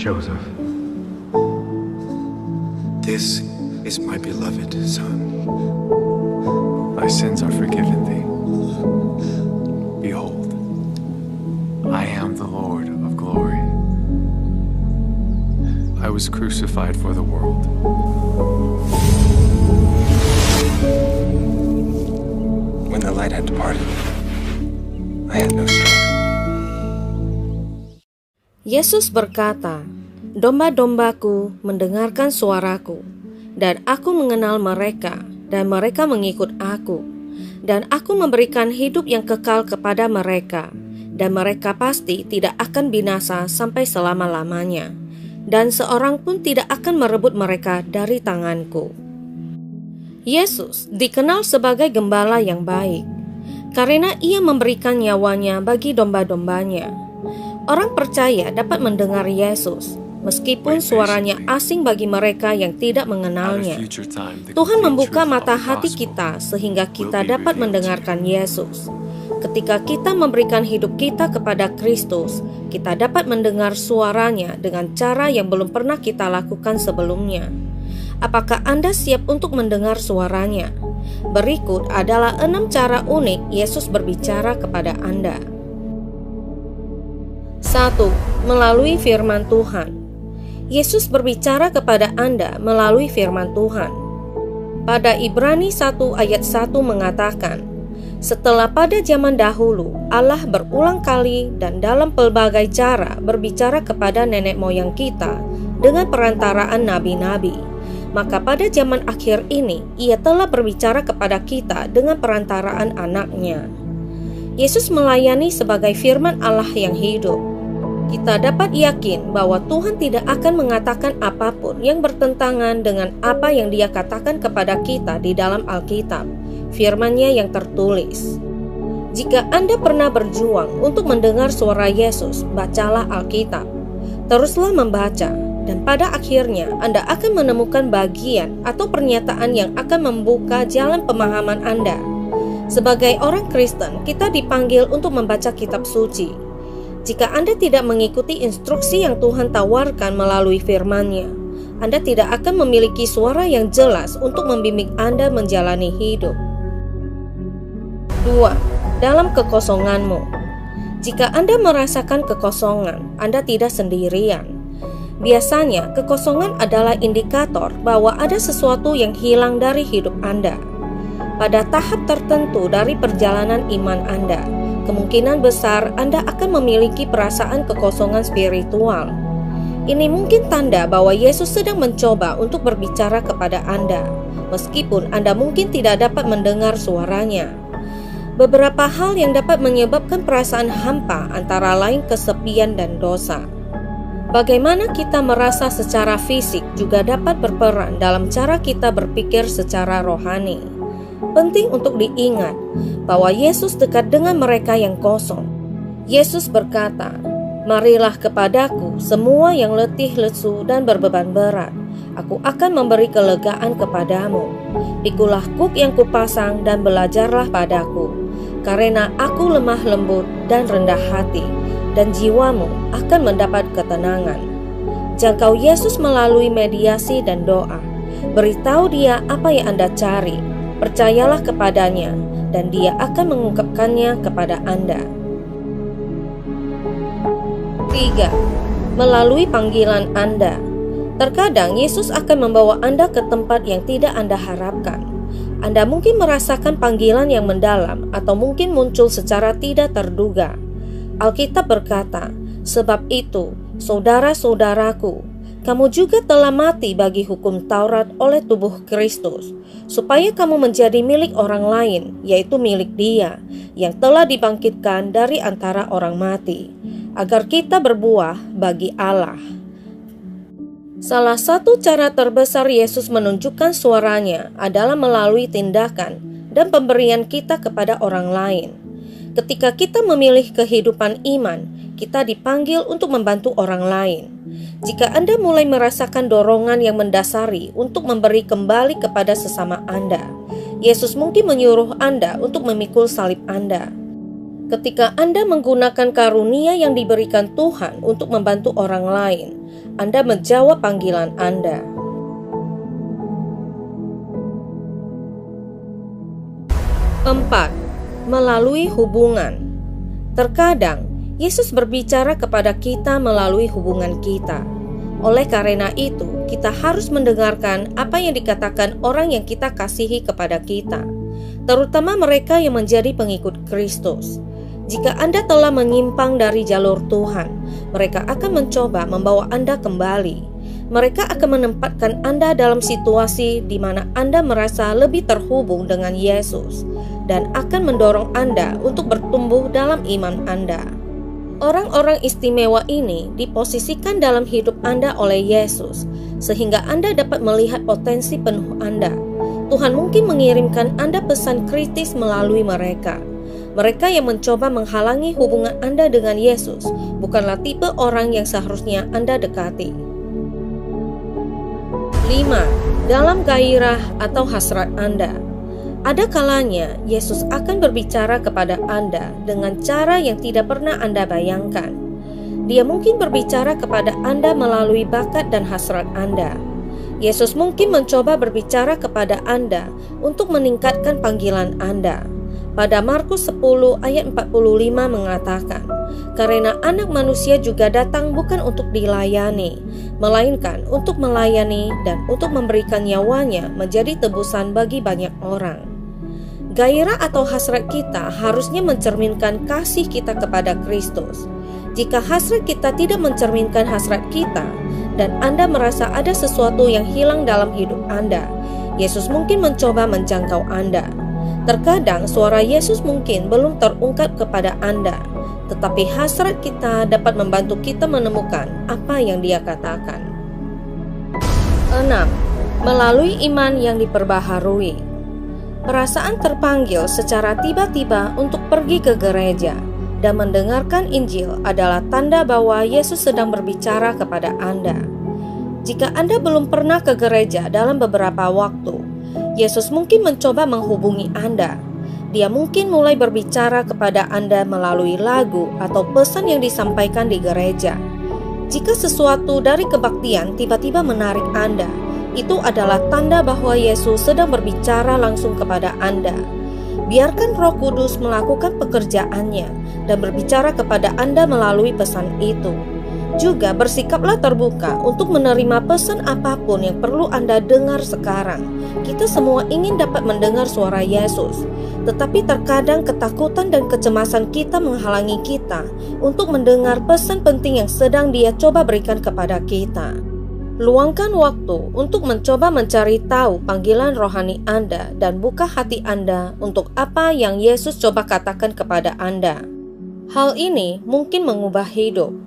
Joseph, this is my beloved Son. thy sins are forgiven thee. Behold, I am the Lord of glory. I was crucified for the world. When the light had departed, I had no strength. Yesus berkata, "Domba-dombaku mendengarkan suaraku, dan aku mengenal mereka, dan mereka mengikut aku. Dan aku memberikan hidup yang kekal kepada mereka, dan mereka pasti tidak akan binasa sampai selama-lamanya. Dan seorang pun tidak akan merebut mereka dari tanganku." Yesus dikenal sebagai gembala yang baik, karena ia memberikan nyawanya bagi domba-dombanya. Orang percaya dapat mendengar Yesus, meskipun suaranya asing bagi mereka yang tidak mengenalnya. Tuhan membuka mata hati kita sehingga kita dapat mendengarkan Yesus. Ketika kita memberikan hidup kita kepada Kristus, kita dapat mendengar suaranya dengan cara yang belum pernah kita lakukan sebelumnya. Apakah Anda siap untuk mendengar suaranya? Berikut adalah 6 cara unik Yesus berbicara kepada Anda. 1. Melalui firman Tuhan. Yesus berbicara kepada Anda melalui firman Tuhan. Pada Ibrani 1 ayat 1 mengatakan, "Setelah pada zaman dahulu Allah berulang kali dan dalam pelbagai cara berbicara kepada nenek moyang kita dengan perantaraan nabi-nabi, maka pada zaman akhir ini Ia telah berbicara kepada kita dengan perantaraan anaknya." Yesus melayani sebagai firman Allah yang hidup. Kita dapat yakin bahwa Tuhan tidak akan mengatakan apapun yang bertentangan dengan apa yang Dia katakan kepada kita di dalam Alkitab, firman-Nya yang tertulis. Jika Anda pernah berjuang untuk mendengar suara Yesus, bacalah Alkitab. Teruslah membaca, dan pada akhirnya Anda akan menemukan bagian atau pernyataan yang akan membuka jalan pemahaman Anda. Sebagai orang Kristen, kita dipanggil untuk membaca kitab suci. Jika Anda tidak mengikuti instruksi yang Tuhan tawarkan melalui firman-Nya, Anda tidak akan memiliki suara yang jelas untuk membimbing Anda menjalani hidup. 2. Dalam kekosonganmu. Jika Anda merasakan kekosongan, Anda tidak sendirian. Biasanya, kekosongan adalah indikator bahwa ada sesuatu yang hilang dari hidup Anda. Pada tahap tertentu dari perjalanan iman Anda, kemungkinan besar Anda akan memiliki perasaan kekosongan spiritual. Ini mungkin tanda bahwa Yesus sedang mencoba untuk berbicara kepada Anda, meskipun Anda mungkin tidak dapat mendengar suaranya. Beberapa hal yang dapat menyebabkan perasaan hampa antara lain kesepian dan dosa. Bagaimana kita merasa secara fisik juga dapat berperan dalam cara kita berpikir secara rohani. Penting untuk diingat bahwa Yesus dekat dengan mereka yang kosong. Yesus berkata, "Marilah kepadaku semua yang letih lesu dan berbeban berat. Aku akan memberi kelegaan kepadamu. Pikulah kuk yang kupasang dan belajarlah padaku, karena aku lemah lembut dan rendah hati, dan jiwamu akan mendapat ketenangan." Jangkau Yesus melalui mediasi dan doa. Beritahu Dia apa yang Anda cari. Percayalah kepadanya, dan Dia akan mengungkapkannya kepada Anda. 3. Melalui panggilan Anda. Terkadang Yesus akan membawa Anda ke tempat yang tidak Anda harapkan. Anda mungkin merasakan panggilan yang mendalam, atau mungkin muncul secara tidak terduga. Alkitab berkata, "Sebab itu, saudara-saudaraku, kamu juga telah mati bagi hukum Taurat oleh tubuh Kristus, supaya kamu menjadi milik orang lain, yaitu milik Dia yang telah dibangkitkan dari antara orang mati, agar kita berbuah bagi Allah." Salah satu cara terbesar Yesus menunjukkan suaranya adalah melalui tindakan dan pemberian kita kepada orang lain. Ketika kita memilih kehidupan iman, kita dipanggil untuk membantu orang lain. Jika Anda mulai merasakan dorongan yang mendasari untuk memberi kembali kepada sesama Anda, Yesus mungkin menyuruh Anda untuk memikul salib Anda. Ketika Anda menggunakan karunia yang diberikan Tuhan untuk membantu orang lain, Anda menjawab panggilan Anda. 4. Melalui hubungan. Terkadang, Yesus berbicara kepada kita melalui hubungan kita. Oleh karena itu, kita harus mendengarkan apa yang dikatakan orang yang kita kasihi kepada kita, terutama mereka yang menjadi pengikut Kristus. Jika Anda telah menyimpang dari jalur Tuhan, mereka akan mencoba membawa Anda kembali. Mereka akan menempatkan Anda dalam situasi di mana Anda merasa lebih terhubung dengan Yesus dan akan mendorong Anda untuk bertumbuh dalam iman Anda. Orang-orang istimewa ini diposisikan dalam hidup Anda oleh Yesus, sehingga Anda dapat melihat potensi penuh Anda. Tuhan mungkin mengirimkan Anda pesan kritis melalui mereka. Mereka yang mencoba menghalangi hubungan Anda dengan Yesus bukanlah tipe orang yang seharusnya Anda dekati. 5. Dalam gairah atau hasrat Anda. Ada kalanya Yesus akan berbicara kepada Anda dengan cara yang tidak pernah Anda bayangkan. Dia mungkin berbicara kepada Anda melalui bakat dan hasrat Anda. Yesus mungkin mencoba berbicara kepada Anda untuk meningkatkan panggilan Anda. Pada Markus 10 ayat 45 mengatakan, "Karena anak manusia juga datang bukan untuk dilayani, melainkan untuk melayani dan untuk memberikan nyawanya menjadi tebusan bagi banyak orang." Gairah atau hasrat kita harusnya mencerminkan kasih kita kepada Kristus. Jika hasrat kita tidak mencerminkan hasrat kita, dan Anda merasa ada sesuatu yang hilang dalam hidup Anda, Yesus mungkin mencoba menjangkau Anda. Terkadang suara Yesus mungkin belum terungkap kepada Anda, tetapi hasrat kita dapat membantu kita menemukan apa yang Dia katakan. 6. Melalui iman yang diperbaharui. Perasaan terpanggil secara tiba-tiba untuk pergi ke gereja dan mendengarkan Injil adalah tanda bahwa Yesus sedang berbicara kepada Anda. Jika Anda belum pernah ke gereja dalam beberapa waktu, Yesus mungkin mencoba menghubungi Anda. Dia mungkin mulai berbicara kepada Anda melalui lagu atau pesan yang disampaikan di gereja. Jika sesuatu dari kebaktian tiba-tiba menarik Anda, itu adalah tanda bahwa Yesus sedang berbicara langsung kepada Anda. Biarkan Roh Kudus melakukan pekerjaannya dan berbicara kepada Anda melalui pesan itu. Juga bersikaplah terbuka untuk menerima pesan apapun yang perlu Anda dengar sekarang. Kita semua ingin dapat mendengar suara Yesus, tetapi terkadang ketakutan dan kecemasan kita menghalangi kita untuk mendengar pesan penting yang sedang Dia coba berikan kepada kita. Luangkan waktu untuk mencoba mencari tahu panggilan rohani Anda dan buka hati Anda untuk apa yang Yesus coba katakan kepada Anda. Hal ini mungkin mengubah hidup.